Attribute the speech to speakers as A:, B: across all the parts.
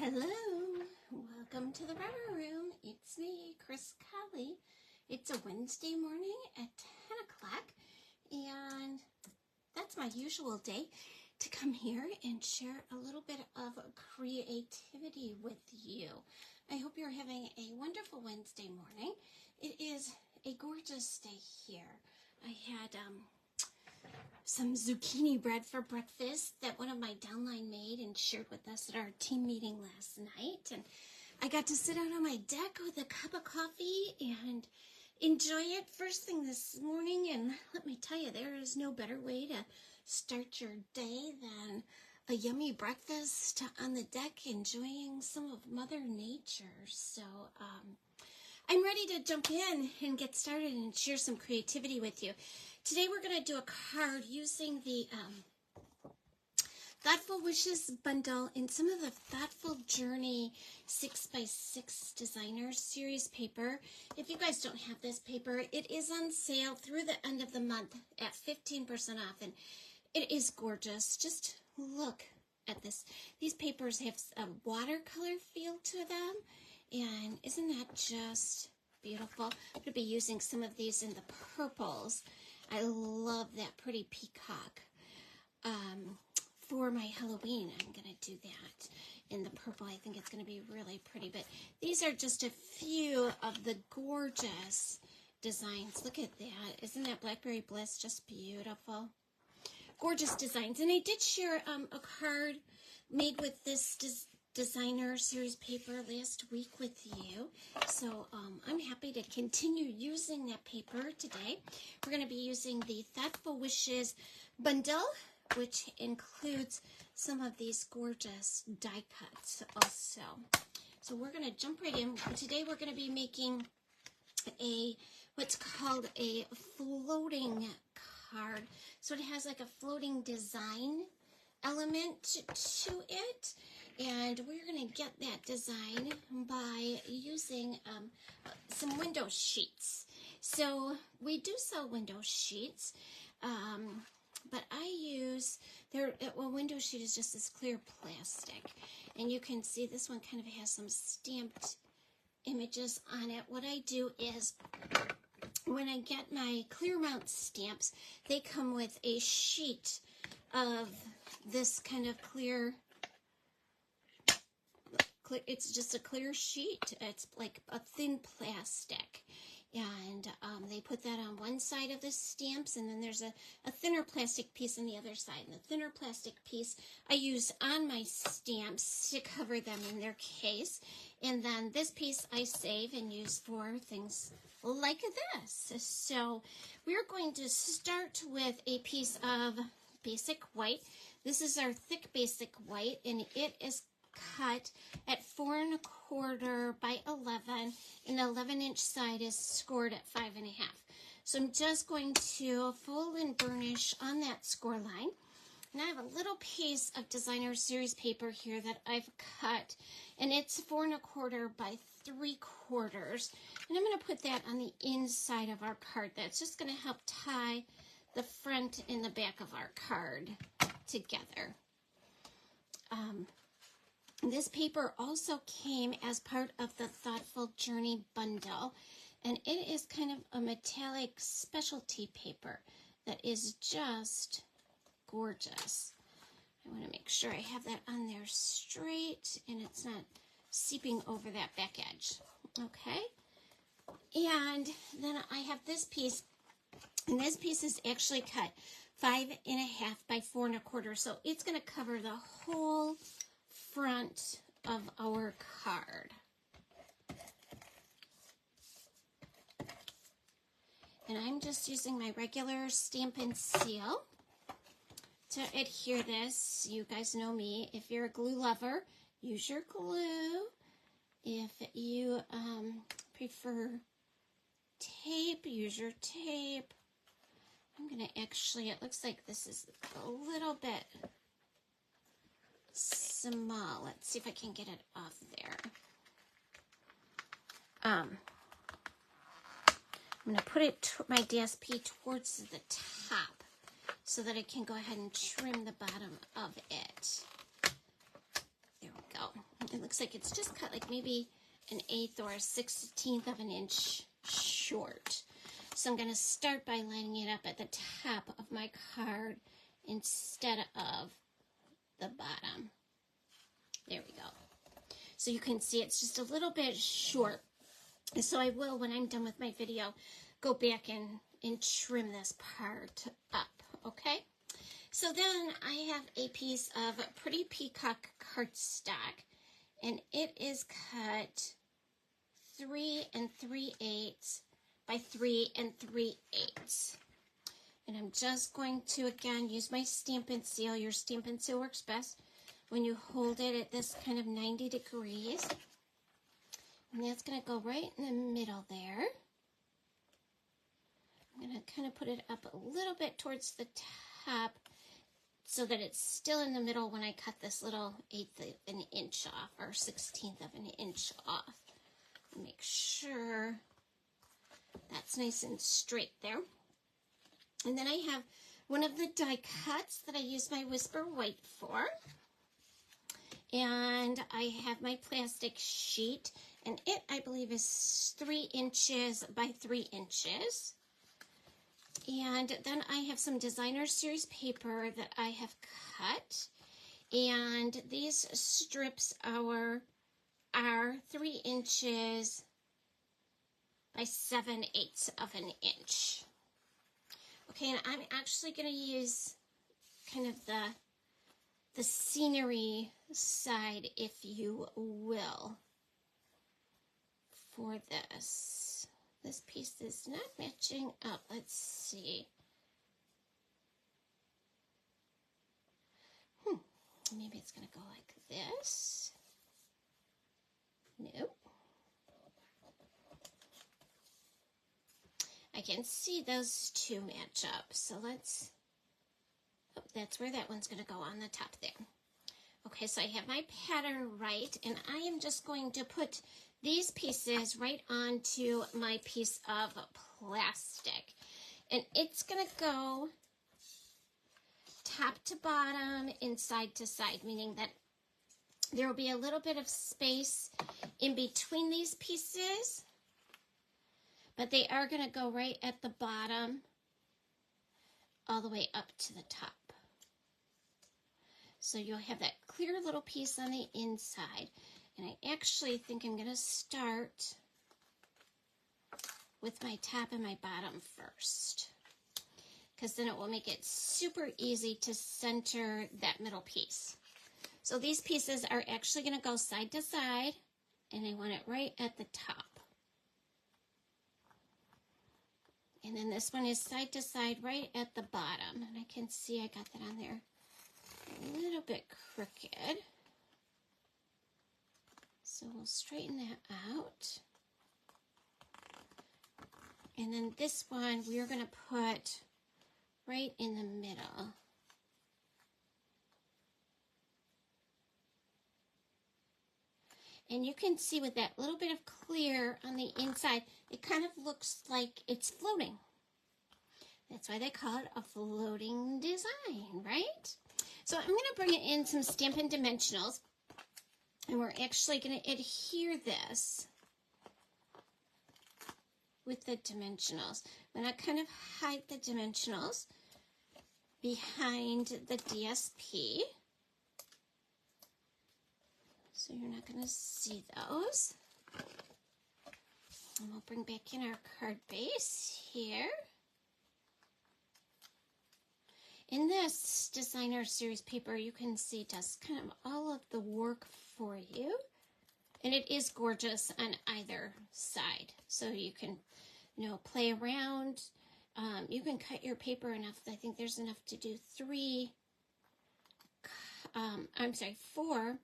A: Hello, welcome to the Rubber Room. It's me, Chris Colley. It's a Wednesday morning at 10 o'clock, and that's my usual day to come here and share a little bit of creativity with you. I hope you're having a wonderful Wednesday morning. It is a gorgeous day here. I had some zucchini bread for breakfast that one of my downline made and shared with us at our team meeting last night. And I got to sit out on my deck with a cup of coffee and enjoy it first thing this morning. And let me tell you, there is no better way to start your day than a yummy breakfast on the deck, enjoying some of Mother Nature. So I'm ready to jump in and get started and share some creativity with you. Today we're going to do a card using the Thoughtful Wishes bundle and some of the Thoughtful Journey 6x6 Designer Series paper. If you guys don't have this paper, it is on sale through the end of the month at 15% off, and it is gorgeous. Just look at this. These papers have a watercolor feel to them, and isn't that just beautiful? I'm going to be using some of these in the purples. I love that pretty peacock. For my Halloween, I'm going to do that in the purple. I think it's going to be really pretty. But these are just a few of the gorgeous designs. Look at that. Isn't that Blackberry Bliss just beautiful? Gorgeous designs. And I did share a card made with this Designer Series paper last week with you. So I'm happy to continue using that paper today. We're going to be using the Thoughtful Wishes bundle, which includes some of these gorgeous die cuts also. So we're going to jump right in. Today we're going to be making what's called a floating card. So it has like a floating design element to it. And we're going to get that design by using some window sheets. So we do sell window sheets, but I use, window sheet is just this clear plastic. And you can see this one kind of has some stamped images on it. What I do is, when I get my clear mount stamps, they come with a sheet of this kind of clear. It's just a clear sheet. It's like a thin plastic, and they put that on one side of the stamps, and then there's a thinner plastic piece on the other side. And the thinner plastic piece I use on my stamps to cover them in their case, and then this piece I save and use for things like this. So we're going to start with a piece of basic white. This is our thick basic white, and it is cut at 4 1/4 by 11, and the 11-inch side is scored at 5 1/2. So I'm just going to fold and burnish on that score line. And I have a little piece of Designer Series paper here that I've cut, and it's 4 1/4 by 3/4. And I'm going to put that on the inside of our card. That's just going to help tie the front and the back of our card together. This paper also came as part of the Thoughtful Journey bundle, and it is kind of a metallic specialty paper that is just gorgeous. I want to make sure I have that on there straight and it's not seeping over that back edge. Okay, and then I have this piece, and this piece is actually cut 5 1/2 by 4 1/4, so it's going to cover the whole front of our card. And I'm just using my regular Stampin' Seal to adhere this. You guys know me. If you're a glue lover, use your glue. If you prefer tape, use your tape. I'm going to actually, it looks like this is a little bit small. Let's see if I can get it off there. I'm going to put it my DSP towards the top so that I can go ahead and trim the bottom of it. There we go. It looks like it's just cut like maybe an 1/8 or a 1/16 of an inch short. So I'm going to start by lining it up at the top of my card instead of the bottom. There we go. So you can see it's just a little bit short. So I will, when I'm done with my video, go back and trim this part up, okay? So then I have a piece of Pretty Peacock cardstock, and it is cut 3 3/8 by 3 3/8. And I'm just going to, again, use my Stamp and Seal. Your Stamp and Seal works best when you hold it at this kind of 90 degrees. And that's going to go right in the middle there. I'm going to kind of put it up a little bit towards the top so that it's still in the middle when I cut this little 1/8 of an inch off, or 1/16 of an inch off. Make sure that's nice and straight there. And then I have one of the die cuts that I use my Whisper White for. And I have my plastic sheet, and it, I believe, is 3 inches by 3 inches. And then I have some Designer Series paper that I have cut. And these strips are 3 inches by 7/8 of an inch. Okay, and I'm actually going to use kind of the scenery side, if you will, for this. This piece is not matching up. Let's see. Maybe it's going to go like this. Nope. I can see those two match up. So let's, oh, that's where that one's going to go on the top there. Okay, so I have my pattern right, and I am just going to put these pieces right onto my piece of plastic. And it's going to go top to bottom and side to side, meaning that there will be a little bit of space in between these pieces, but they are going to go right at the bottom all the way up to the top. So you'll have that clear little piece on the inside. And I actually think I'm going to start with my top and my bottom first, because then it will make it super easy to center that middle piece. So these pieces are actually going to go side to side, and I want it right at the top. And then this one is side to side right at the bottom. And I can see I got that on there a little bit crooked. So we'll straighten that out. And then this one we're going to put right in the middle. And you can see with that little bit of clear on the inside, it kind of looks like it's floating. That's why they call it a floating design, right? So I'm going to bring it in some Stampin' Dimensionals, and we're actually going to adhere this with the dimensionals. I'm going to kind of hide the dimensionals behind the DSP, so you're not going to see those. And we'll bring back in our card base here. In this Designer Series paper, you can see does kind of all of the work for you. And it is gorgeous on either side. So you can, you know, play around. You can cut your paper enough. I think there's enough to do 4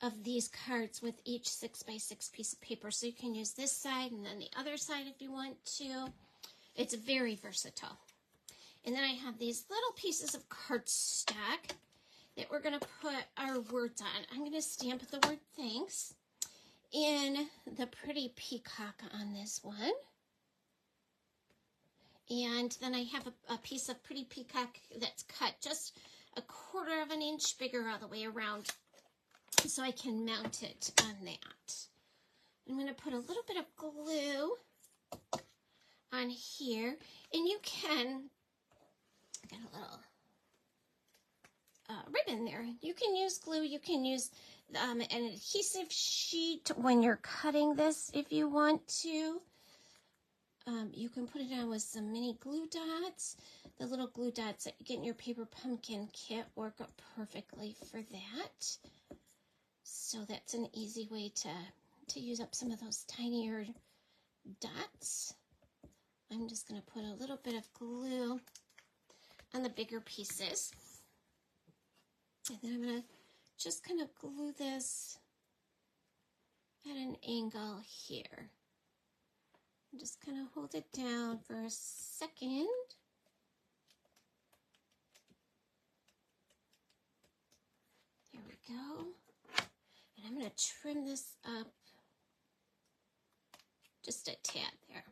A: of these cards with each 6x6 piece of paper. So you can use this side and then the other side if you want to. It's very versatile. And then I have these little pieces of cardstock that we're going to put our words on. I'm going to stamp the word thanks in the Pretty Peacock on this one. And then I have a piece of Pretty Peacock that's cut just 1/4 of an inch bigger all the way around. so I can mount it on that. I'm going to put a little bit of glue on here, and you can get a little ribbon there. You can use glue, you can use an adhesive sheet when you're cutting this if you want to. You can put it on with some mini glue dots. The little glue dots that you get in your paper pumpkin kit work up perfectly for that. So that's an easy way to use up some of those tinier dots. I'm just going to put a little bit of glue on the bigger pieces. And then I'm going to just kind of glue this at an angle here. And just kind of hold it down for a second. There we go. And I'm going to trim this up just a tad there.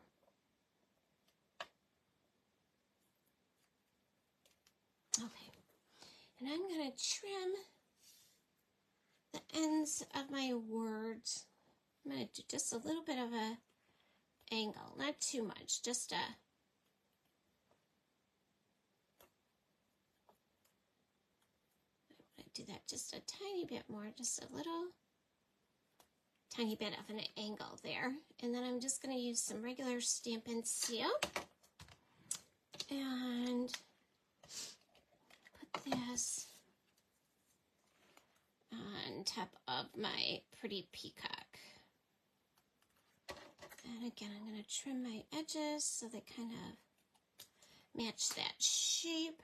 A: Okay. And I'm going to trim the ends of my words. I'm going to do just a little bit of a angle, not too much, just a do that just a tiny bit more, just a little tiny bit of an angle there. And then I'm just going to use some regular Stampin' Seal and put this on top of my pretty peacock. And again, I'm going to trim my edges so they kind of match that shape.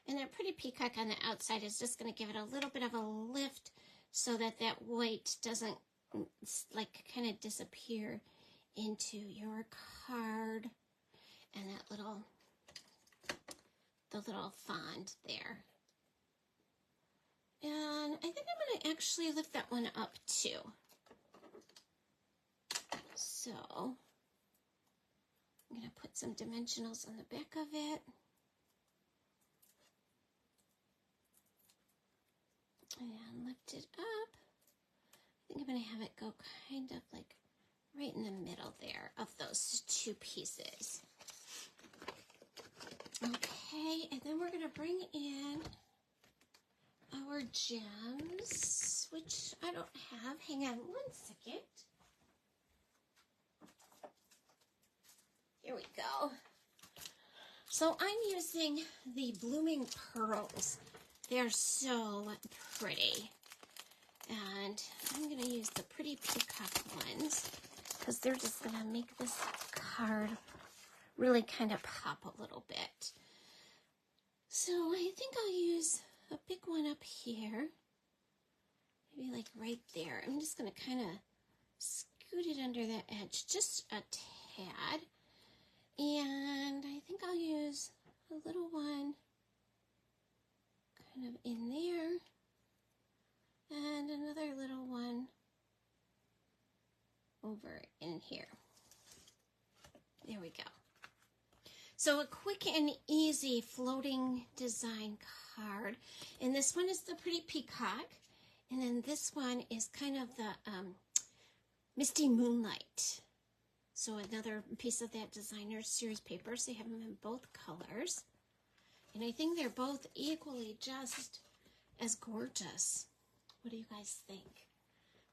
A: And that pretty peacock on the outside is just going to give it a little bit of a lift so that that white doesn't like kind of disappear into your card and that little, the little font there. And I think I'm going to actually lift that one up too. So I'm going to put some dimensionals on the back of it. And lift it up. I think I'm going to have it go kind of like right in the middle there of those two pieces. Okay, and then we're going to bring in our gems, which I don't have. Hang on 1 second. Here we go. So I'm using the Blooming Pearls. They're so pretty. And I'm going to use the pretty peacock ones because they're just going to make this card really kind of pop a little bit. So I think I'll use a big one up here. Maybe like right there. I'm just going to kind of scoot it under the edge just a tad. And I think I'll use a little one kind of in there, and another little one over in here. There we go. So a quick and easy floating design card. And this one is the pretty peacock. And then this one is kind of the Misty Moonlight. So another piece of that designer series papers. They have them in both colors. And I think they're both equally just as gorgeous. What do you guys think?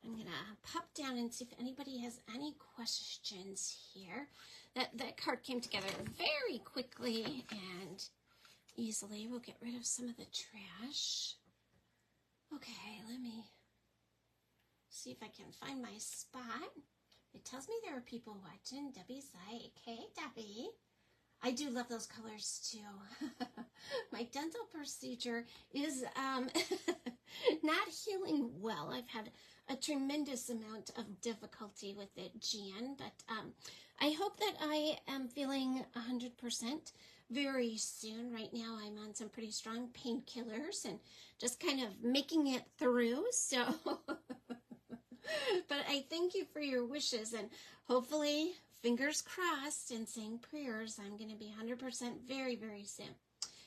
A: I'm going to pop down and see if anybody has any questions here. That card came together very quickly and easily. We'll get rid of some of the trash. Okay, let me see if I can find my spot. It tells me there are people watching. Debbie's like, hey, Debbie. I do love those colors too. My dental procedure is not healing well. I've had a tremendous amount of difficulty with it, Jan, but I hope that I am feeling 100% very soon. Right now I'm on some pretty strong painkillers and just kind of making it through, so but I thank you for your wishes, and hopefully, fingers crossed and saying prayers, I'm going to be 100% very, very soon.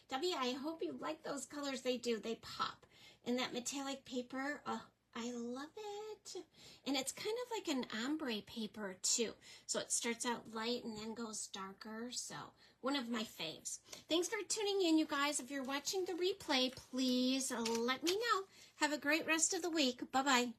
A: Debbie, I hope you like those colors. They do. They pop. in that metallic paper. Oh, I love it. And it's kind of like an ombre paper too. So it starts out light and then goes darker. So one of my faves. Thanks for tuning in, you guys. If you're watching the replay, please let me know. Have a great rest of the week. Bye-bye.